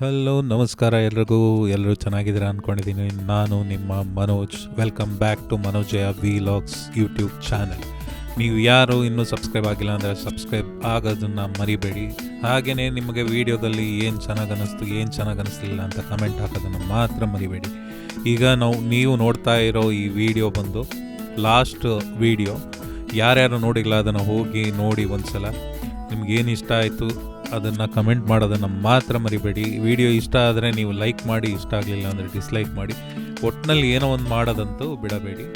Hello ನಮಸ್ಕಾರ ಎಲ್ರಿಗೂ. ಎಲ್ಲರೂ ಚೆನ್ನಾಗಿದ್ದೀರಾ ಅಂದ್ಕೊಂಡಿದ್ದೀನಿ. ನಾನು ನಿಮ್ಮ Manoj. Welcome back to Manoja vlogs YouTube channel. ನೀವು ಯಾರು ಇನ್ನೂ ಸಬ್ಸ್ಕ್ರೈಬ್ ಆಗಿಲ್ಲ ಅಂದರೆ ಸಬ್ಸ್ಕ್ರೈಬ್ ಆಗೋದನ್ನು ಮರಿಬೇಡಿ. ಹಾಗೆಯೇ ನಿಮಗೆ ವೀಡಿಯೋದಲ್ಲಿ ಏನು ಚೆನ್ನಾಗಿ ಅನ್ನಿಸ್ತು, ಏನು ಚೆನ್ನಾಗಿ ಅನ್ನಿಸ್ಲಿಲ್ಲ ಅಂತ ಕಮೆಂಟ್ ಹಾಕೋದನ್ನು ಮಾತ್ರ ಮರಿಬೇಡಿ. ಈಗ ನೀವು ನೋಡ್ತಾ ಇರೋ ಈ ವಿಡಿಯೋ ಬಂದು ಲಾಸ್ಟ್ ವಿಡಿಯೋ. ಯಾರ್ಯಾರು ನೋಡಿಲ್ಲ ಅದನ್ನು ಹೋಗಿ ನೋಡಿ ಒಂದ್ಸಲ. ನಿಮ್ಗೇನು ಇಷ್ಟ ಆಯಿತು ಅದನ್ನು ಕಮೆಂಟ್ ಮಾಡೋದನ್ನು ಮಾತ್ರ ಮರಿಬೇಡಿ. ವಿಡಿಯೋ ಇಷ್ಟ ಆದರೆ ನೀವು ಲೈಕ್ ಮಾಡಿ, ಇಷ್ಟ ಆಗಲಿಲ್ಲ ಅಂದರೆ ಡಿಸ್ಲೈಕ್ ಮಾಡಿ. ಒಟ್ಟಿನಲ್ಲಿ ಏನೋ ಒಂದು ಮಾಡೋದಂತೂ ಬಿಡಬೇಡಿ.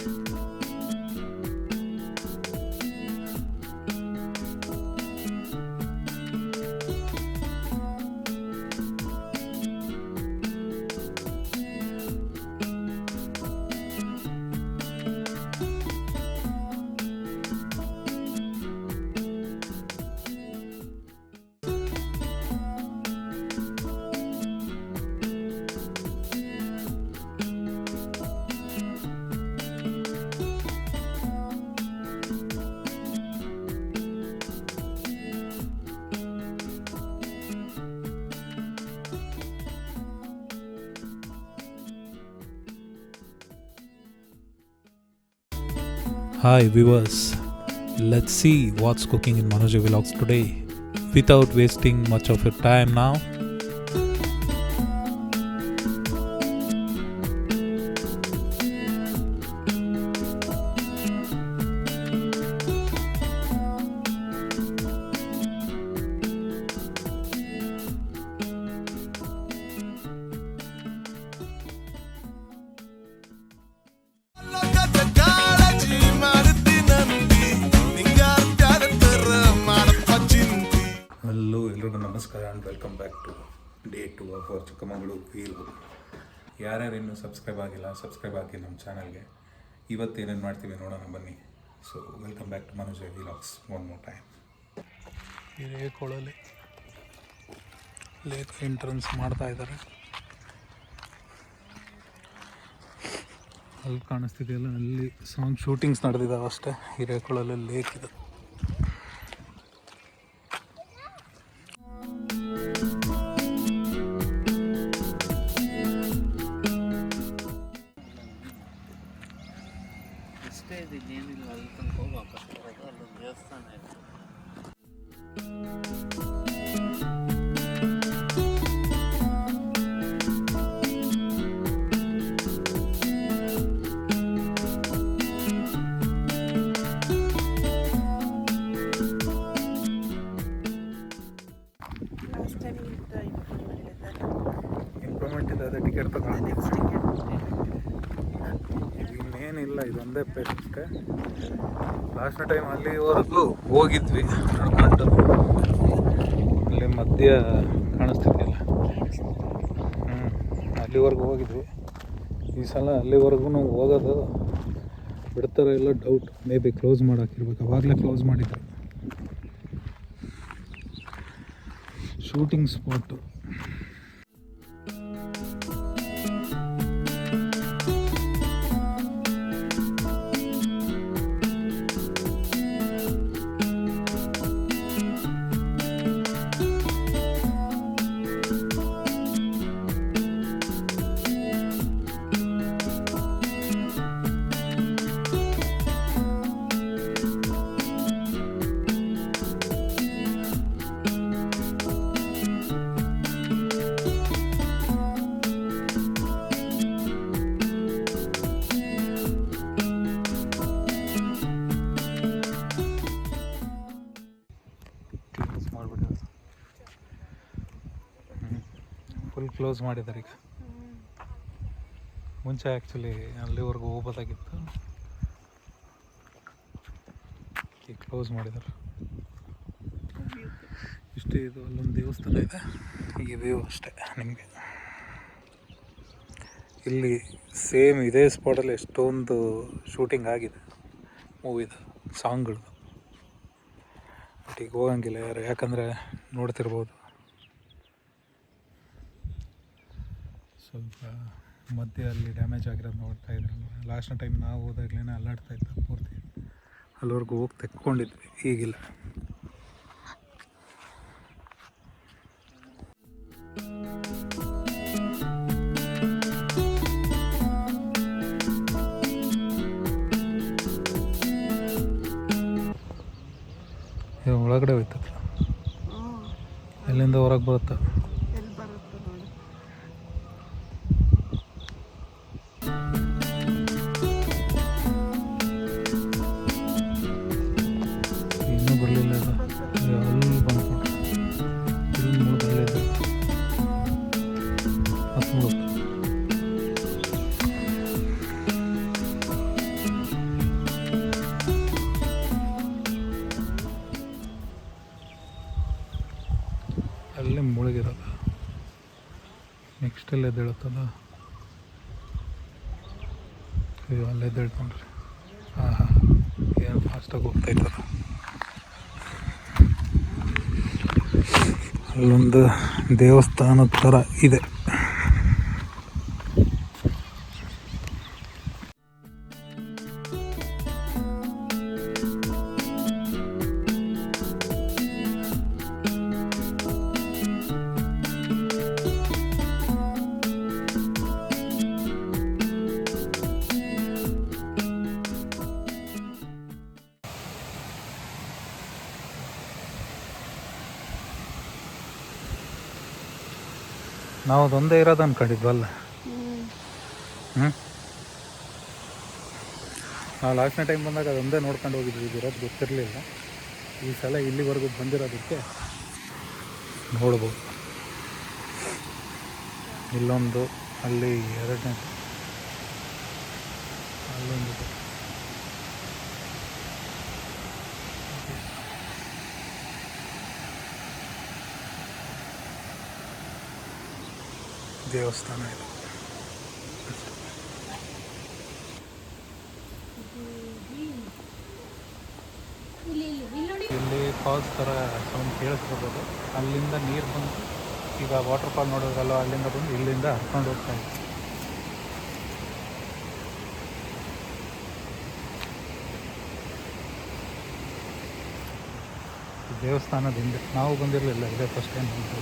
Hi viewers, let's see what's cooking in Manoja Vlogs today. Without wasting much of your time now, ಎಲ್ರಿಗೂ ನಮಸ್ಕಾರ and welcome back to day 2 of our Chikkamagaluru vlog. ಯಾರ್ಯಾರು ಇನ್ನೂ ಸಬ್ಸ್ಕ್ರೈಬ್ ಆಗಿ ನಮ್ಮ ಚಾನಲ್ಗೆ. ಇವತ್ತು ಏನೇನು ಮಾಡ್ತೀವಿ ನೋಡೋಣ ಬನ್ನಿ. So welcome back to Manoja vlogs one more time. Hirekolali lake entrance ಮಾಡ್ತಾ ಇದ್ದಾರೆ. ಅಲ್ಲಿ ಕಾಣಿಸ್ತಿದೆಯಲ್ಲ, ಅಲ್ಲಿ ಸಾಂಗ್ ಶೂಟಿಂಗ್ಸ್ ನಡೆದಿದ್ದಾವೆ ಅಷ್ಟೇ. ಹಿರೇಕೊಳಲಿ ಲೇಕ್ ಇದೆ. ಏನಿಲ್ಲ, ಅಲ್ಲಿ ತನಕ ಹೋಗ್ಬೇಕು. ಅಲ್ಲೊಂದು ದೇವಸ್ಥಾನ ಇದೆ. ಇಂಪ್ರೂವ್ಮೆಂಟ್ ಇದೆ, ಅದೇ ಟಿಕೆಟ್ ತಗೊಂಡು ಇನ್ನೇನಿಲ್ಲ, ಇದೊಂದೇ ಪ್ಲೇಸ್ ಅಷ್ಟೇ. ಲಾಸ್ಟ್ ಟೈಮ್ ಅಲ್ಲಿವರೆಗೂ ಹೋಗಿದ್ವಿ ನಡ್ಕೊಂಡು. ಅಲ್ಲಿ ಮಧ್ಯ ಕಾಣಿಸ್ತಿದೆಯಲ್ಲ, ಅಲ್ಲಿವರೆಗೂ ಹೋಗಿದ್ವಿ. ಈ ಸಲ ಅಲ್ಲಿವರೆಗೂ ಹೋಗೋದು ಬಿಡ್ತಾರೋ ಇಲ್ಲ ಡೌಟ್. ಮೇ ಬಿ ಕ್ಲೋಸ್ ಮಾಡಾಕಿರ್ಬೇಕು. ಅವಾಗಲೇ ಕ್ಲೋಸ್ ಮಾಡಿದ್ರು. Shooting spot. ಫುಲ್ ಕ್ಲೋಸ್ ಮಾಡಿದ್ದಾರೆ ಈಗ. ಮುಂಚೆ ಆ್ಯಕ್ಚುಲಿ ಅಲ್ಲಿವರೆಗೂ ಹೋಗ್ಬೋದಾಗಿತ್ತು, ಈಗ ಕ್ಲೋಸ್ ಮಾಡಿದ್ದಾರೆ. ಇಷ್ಟೇ. ಇದು ಅಲ್ಲೊಂದು ದೇವಸ್ಥಾನ ಇದೆ. ಈ ವ್ಯೂ ಅಷ್ಟೇ ನಿಮಗೆ. ಇಲ್ಲಿ ಸೇಮ್ ಇದೇ ಸ್ಪಾಟಲ್ಲಿ ಎಷ್ಟೊಂದು ಶೂಟಿಂಗ್ ಆಗಿದೆ ಮೂವಿದು, ಸಾಂಗ್ಗಳದ್ದು. ಬಟ್ ಈಗ ಹೋಗಂಗಿಲ್ಲ ಯಾರು, ಯಾಕಂದರೆ ನೋಡ್ತಿರ್ಬೋದು ಸ್ವಲ್ಪ ಮಧ್ಯೆ ಅಲ್ಲಿ ಡ್ಯಾಮೇಜ್ ಆಗಿರೋದು ನೋಡ್ತಾ ಇದ್ರಲ್ಲ. ಲಾಸ್ಟ್ ಟೈಮ್ ನಾವು ಹೋದಾಗ್ಲೇ ಅಲ್ಲಾಡ್ತಾ ಇತ್ತು ಪೂರ್ತಿ. ಅಲ್ಲಿವರೆಗೂ ಹೋಗಿ ತೆಕ್ಕೊಂಡಿದ್ವಿ, ಈಗಿಲ್ಲ. ಒಳಗಡೆ ಹೋಯ್ತದ. ಎಲ್ಲಿಂದ ಹೊರಗೆ ಬರುತ್ತೆ? ಎಲ್ಲಿ ಬರುತ್ತೆ ನೋಡಿ. ಇನ್ನೂ ಬರಲಿಲ್ಲ ಅದು. ಅಲ್ಲಿ ಬಂದ್ಕೊಂಡು ಇಲ್ಲಿ ನೋಡಿದ್ರೆ ಇದೆ ಅದು ನೋಡುತ್ತೆ. ಅಲ್ಲೇ ಮುಳುಗಿರೋದು. ನೆಕ್ಸ್ಟ್ ಎಲ್ಲ ಎದ್ದೇಳುತ್ತಲ್ಲ. ಅಯ್ಯೋ ಅಲ್ಲೇ ಎದ್ದೇಳ್ಕೊಂಡ್ರಿ. ಹಾಂ ಹಾಂ, ಏನು ಫಾಸ್ಟಾಗಿ ಹೋಗ್ತಾಯಿತ್ತದ. ಅಲ್ಲೊಂದು ದೇವಸ್ಥಾನದ ಥರ ಇದೆ. ನಾವು ಅದೊಂದೇ ಇರೋದು ಅನ್ಕೊಂಡಿದ್ವಲ್ಲ. ನಾವು ಲಾಸ್ಟ್ನೇ ಟೈಮ್ ಬಂದಾಗ ಅದೊಂದೇ ನೋಡ್ಕೊಂಡು ಹೋಗಿದ್ವಿ, ಇರೋದು ಗೊತ್ತಿರಲಿಲ್ಲ. ಈ ಸಲ ಇಲ್ಲಿವರೆಗೂ ಬಂದಿರೋದಕ್ಕೆ ನೋಡ್ಬೋದು. ಇಲ್ಲೊಂದು, ಅಲ್ಲಿ ಎರಡನೇ, ಅಲ್ಲೊಂದು. ದೇವಸ್ಥಾನ ಇದೆ. ಇಲ್ಲಿ ಫಾಲ್ಸ್ ಥರ ಸೌಂಡ್ ಕೇಳಿಸ್ಕೋಬೋದು. ಅಲ್ಲಿಂದ ನೀರು ಬಂದು ಈಗ ವಾಟರ್ ಫಾಲ್ ನೋಡೋದಲ್ಲ, ಅಲ್ಲಿಂದ ಬಂದು ಇಲ್ಲಿಂದ ಹರ್ಕೊಂಡು ಹೋಗ್ತಾ ಇದೆ. ದೇವಸ್ಥಾನದ ಹಿಂದೆ ನಾವು ಬಂದಿರಲಿಲ್ಲ, ಇದೇ ಫಸ್ಟ್ ಟೈಮ್ ಬಂದು.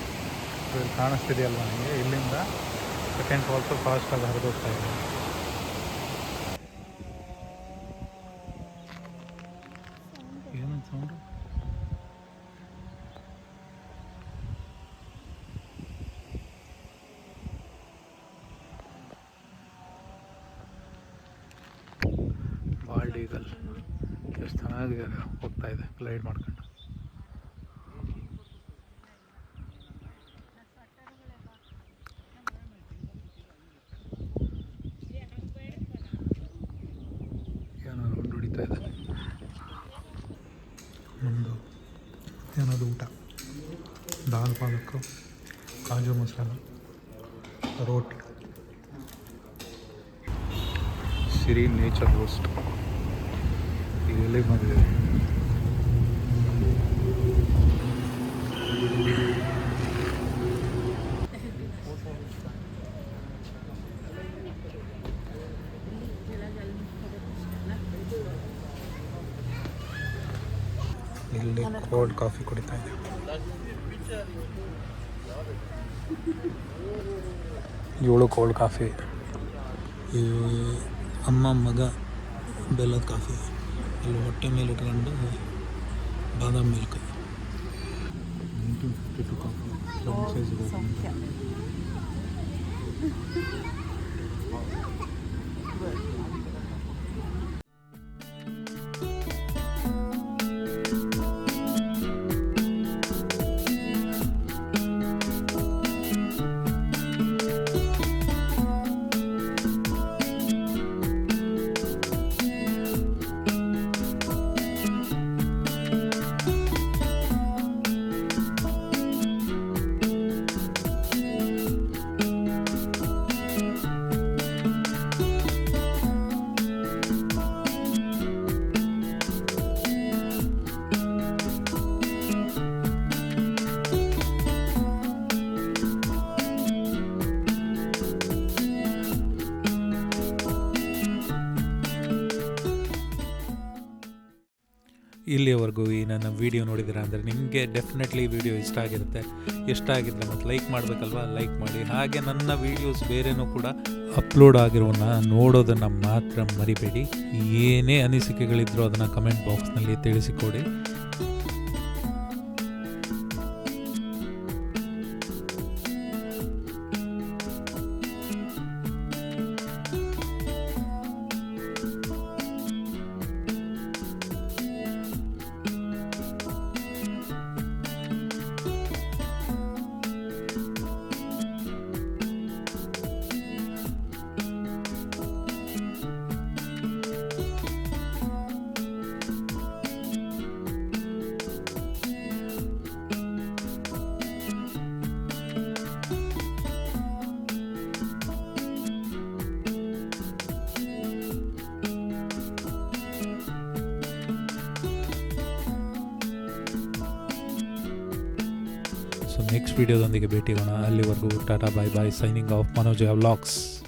ಇಲ್ಲಿ ಕಾಣಿಸ್ತಿದೆಯಲ್ವ ನನಗೆ, ಇಲ್ಲಿಂದ ಸೆಕೆಂಡ್ ಫಾಲ್ಸು ಫಾಸ್ಟಾಗಿ ಹರಿದೋಗ್ತಾ ಇದೆ. ಏನು ಸೌಂಡು? ಬಾಲ್ಡ್ ಈಗಲ್ ಎಷ್ಟು ಚೆನ್ನಾಗಿ ಹೋಗ್ತಾ ಇದೆ ಗ್ಲೈಡ್ ಮಾಡ್ಕೊಂಡು. ಒಂದು ಏನದು ಊಟ, ದಾಲ್ ಪಾಲಕ್, ಕಾಜು ಮಸಾಲ, ರೋಟಿ, ಸಿರಿ ನೇಚರ್ ರೋಸ್ಟ್. ಈಗ ಎಲ್ಲಿಗೆ ಬಂದಿದೆ? ಇಲ್ಲಿ ಕೋಲ್ಡ್ ಕಾಫಿ ಕುಡಿತಾ ಇದೆ. ಇವಳು ಕೋಲ್ಡ್ ಕಾಫಿ, ಈ ಅಮ್ಮ ಮಗ ಬೆಲ್ಲದ ಕಾಫಿ. ಇಲ್ಲಿ ಹೊಟ್ಟೆ ಮೇಲೆ ಇಟ್ಕೊಂಡು ಬಾದಾಮ್ ಮಿಲ್ಕ್. 1952 ಕಾಫಿ ಸೈಜ್ ಇದೆ. ಇಲ್ಲಿಯವರೆಗೂ ಈ ನನ್ನ ವೀಡಿಯೋ ನೋಡಿದ್ದೀರಾ ಅಂದರೆ ನಿಮಗೆ ಡೆಫಿನೆಟ್ಲಿ ವಿಡಿಯೋ ಇಷ್ಟ ಆಗಿರುತ್ತೆ. ಇಷ್ಟ ಆಗಿದ್ದರೆ ಮತ್ತು ಲೈಕ್ ಮಾಡಬೇಕಲ್ವ, ಲೈಕ್ ಮಾಡಿ. ಹಾಗೆ ನನ್ನ ವೀಡಿಯೋಸ್ ಬೇರೆನೂ ಕೂಡ ಅಪ್ಲೋಡ್ ಆಗಿರೋನ ನೋಡೋದನ್ನು ಮಾತ್ರ ಮರಿಬೇಡಿ. ಏನೇ ಅನಿಸಿಕೆಗಳಿದ್ರೂ ಅದನ್ನು ಕಮೆಂಟ್ ಬಾಕ್ಸ್ನಲ್ಲಿ ತಿಳಿಸಿಕೊಡಿ. ನೆಕ್ಸ್ಟ್ ವೀಡಿಯೋದೊಂದಿಗೆ ಭೇಟಿಗೋಣ. ಅಲ್ಲಿವರೆಗೂ ಟಾಟಾ ಬಾಯ್ ಬಾಯ್, ಸೈನಿಂಗ್ ಆಫ್ ಮನೋಜಯ ವ್ಲಾಗ್ಸ್.